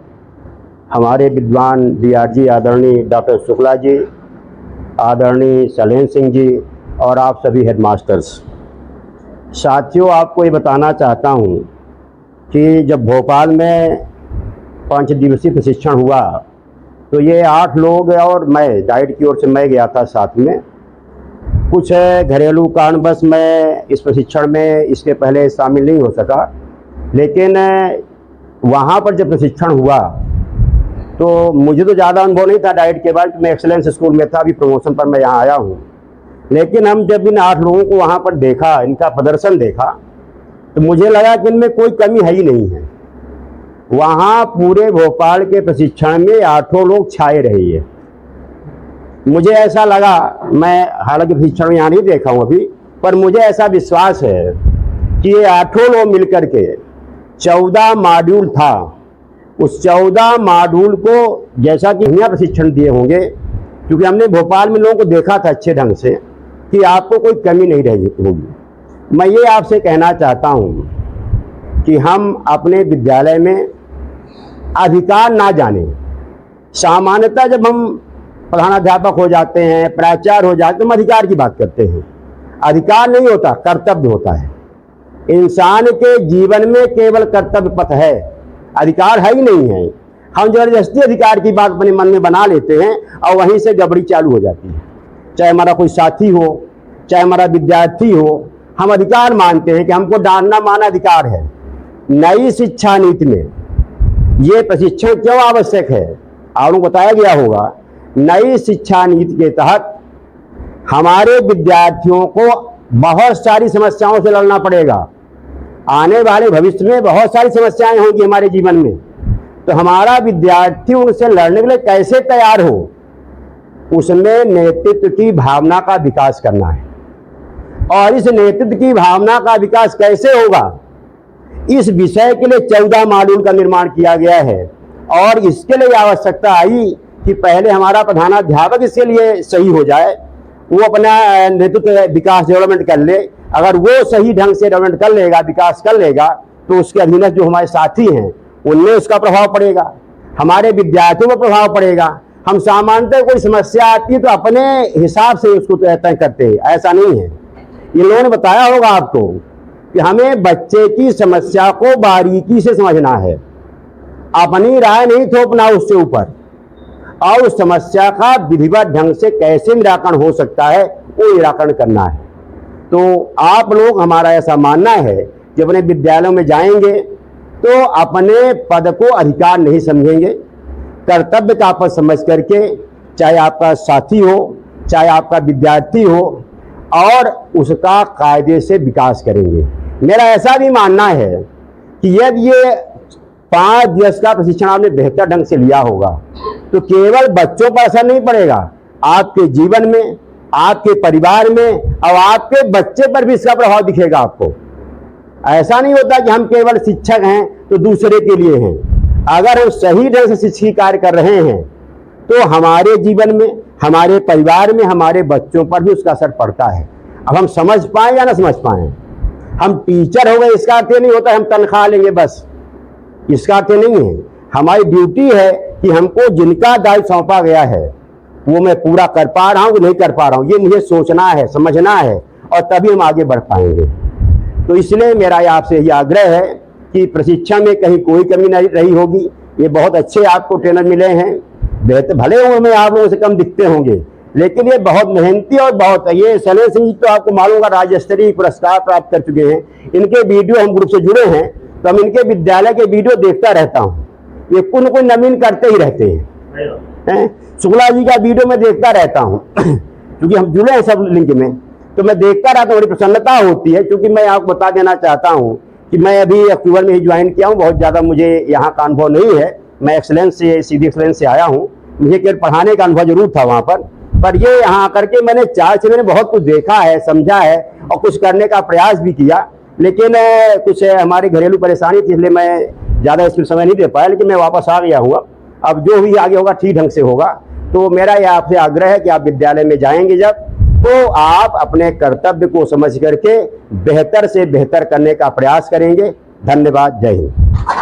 S4: हमारे विद्वान DRG आदरणीय डॉक्टर शुक्ला जी, आदरणीय शैलेंद्र सिंह जी और आप सभी हेडमास्टर्स, साथियों, आपको ये बताना चाहता हूँ कि जब भोपाल में 5 दिवसीय प्रशिक्षण हुआ तो ये 8 लोग और मैं, डाइट की ओर से मैं गया था साथ में। कुछ घरेलू कारणवश मैं इस प्रशिक्षण में इसके पहले शामिल नहीं हो सका, लेकिन वहाँ पर जब प्रशिक्षण हुआ तो मुझे तो ज़्यादा अनुभव नहीं था डाइट के बाद, मैं एक्सेलेंस स्कूल में था, अभी प्रमोशन पर मैं यहाँ आया हूँ। लेकिन हम जब इन 8 लोगों को वहाँ पर देखा, इनका प्रदर्शन देखा, तो मुझे लगा कि इनमें कोई कमी है ही नहीं है। वहाँ पूरे भोपाल के प्रशिक्षण में 8 लोग छाए रहे हैं। मुझे ऐसा लगा, मैं हालांकि प्रशिक्षण यहाँ नहीं देखा हूँ अभी, पर मुझे ऐसा विश्वास है कि ये 8 लोग मिलकर के 14 मॉड्यूल था, उस 14 मॉड्यूल को जैसा कि यहाँ प्रशिक्षण दिए होंगे, क्योंकि हमने भोपाल में लोगों को देखा था अच्छे ढंग से कि आपको कोई कमी नहीं रही होगी। मैं ये आपसे कहना चाहता हूँ कि हम अपने विद्यालय में अधिकार ना जाने। सामान्यतः जब हम प्रधानाध्यापक हो जाते हैं, प्राचार्य हो जाते हैं, हम अधिकार की बात करते हैं। अधिकार नहीं होता, कर्तव्य होता है। इंसान के जीवन में केवल कर्तव्य पथ है, अधिकार है ही नहीं है। हम जबरदस्ती अधिकार की बात अपने मन में बना लेते हैं और वहीं से गड़बड़ी चालू हो जाती है। चाहे हमारा कोई साथी हो, चाहे हमारा विद्यार्थी हो, हम अधिकार मानते हैं कि हमको डांटना माना अधिकार है। नई शिक्षा नीति में ये प्रशिक्षण क्यों आवश्यक है, आपको बताया गया होगा। नई शिक्षा नीति के तहत हमारे विद्यार्थियों को बहुत सारी समस्याओं से लड़ना पड़ेगा। आने वाले भविष्य में बहुत सारी समस्याएं होंगी हमारे जीवन में, तो हमारा विद्यार्थी उनसे लड़ने के लिए कैसे तैयार हो, उसमें नेतृत्व की भावना का विकास करना है। और इस नेतृत्व की भावना का विकास कैसे होगा, इस विषय के लिए 14 मॉड्यूल का निर्माण किया गया है। और इसके लिए आवश्यकता आई कि पहले हमारा प्रधानाध्यापक इसके लिए सही हो जाए, वो अपना नेतृत्व विकास डेवलपमेंट कर ले। अगर वो सही ढंग से डेवलपमेंट कर लेगा, विकास कर लेगा, तो उसके अधीनस्थ जो हमारे साथी हैं उनमें उसका प्रभाव पड़ेगा, हमारे विद्यार्थियों पर प्रभाव पड़ेगा। हम सामान्यतः कोई समस्या आती है तो अपने हिसाब से उसको तय करते हैं, ऐसा नहीं है। ये लोगों ने बताया होगा आपको कि हमें बच्चे की समस्या को बारीकी से समझना है, अपनी राय नहीं थोपना उससे ऊपर, और उस समस्या का विधिवत ढंग से कैसे निराकरण हो सकता है वो निराकरण करना है। तो आप लोग, हमारा ऐसा मानना है कि अपने विद्यालयों में जाएंगे तो अपने पद को अधिकार नहीं समझेंगे, कर्तव्य का पद समझ करके, चाहे आपका साथी हो, चाहे आपका विद्यार्थी हो, और उसका कायदे से विकास करेंगे। मेरा ऐसा भी मानना है कि यदि ये 5 दिवस का प्रशिक्षण आपने बेहतर ढंग से लिया होगा तो केवल बच्चों पर असर नहीं पड़ेगा, आपके जीवन में, आपके परिवार में और आपके बच्चे पर भी इसका प्रभाव दिखेगा आपको। ऐसा नहीं होता कि हम केवल शिक्षक हैं तो दूसरे के लिए हैं। अगर हम सही ढंग से शिक्षकीय कार्य कर रहे हैं तो हमारे जीवन में, हमारे परिवार में, हमारे बच्चों पर भी उसका असर पड़ता है। अब हम समझ पाए या ना समझ पाए, हम टीचर हो गए इसका अर्थ नहीं होता हम तनख्वाह लेंगे बस, इसका अर्थ नहीं है। हमारी ड्यूटी है कि हमको जिनका दायित्व सौंपा गया है वो मैं पूरा कर पा रहा हूँ कि नहीं कर पा रहा हूँ, ये मुझे सोचना है, समझना है, और तभी हम आगे बढ़ पाएंगे। तो इसलिए मेरा आपसे यह आग्रह है कि प्रशिक्षण में कहीं कोई कमी नहीं रही होगी। ये बहुत अच्छे आपको ट्रेनर मिले हैं, बेहतर, भले उम्र में आप लोगों से कम दिखते होंगे, लेकिन ये बहुत मेहनती और बहुत, ये शैलेंद्र सिंह जी तो आपको मालूम होगा राज्य स्तरीय पुरस्कार प्राप्त कर चुके हैं। इनके वीडियो, हम ग्रुप से जुड़े हैं तो हम इनके विद्यालय के वीडियो देखता रहता हूँ, ये कुछ न कुछ नवीन करते ही रहते हैं। शुक्ला जी का वीडियो मैं देखता रहता हूँ क्योंकि हम जुड़े हैं सब लिंक में, तो मैं देखता रहता हूँ, बड़ी प्रसन्नता होती है। क्योंकि मैं आपको बता देना चाहता हूँ कि मैं अभी अक्टूबर में ही ज्वाइन किया हूँ, बहुत ज़्यादा मुझे यहाँ का अनुभव नहीं है। मैं एक्सीलेंस से, सीधी एक्सीलेंस से आया हूँ। मुझे केवल पढ़ाने का अनुभव जरूर था वहाँ पर ये यहाँ आकर के मैंने 4 से मैंने बहुत कुछ देखा है, समझा है और कुछ करने का प्रयास भी किया। लेकिन कुछ हमारी घरेलू परेशानी थी, इसलिए मैं ज़्यादा इसमें समय नहीं दे पाया। लेकिन मैं वापस आ गया हूँ। अब जो भी आगे होगा ठीक ढंग से होगा। तो मेरा यह आपसे आग्रह है कि आप विद्यालय में जाएंगे जब, तो आप अपने कर्तव्य को समझ करके बेहतर से बेहतर करने का प्रयास करेंगे। धन्यवाद। जय हिंद।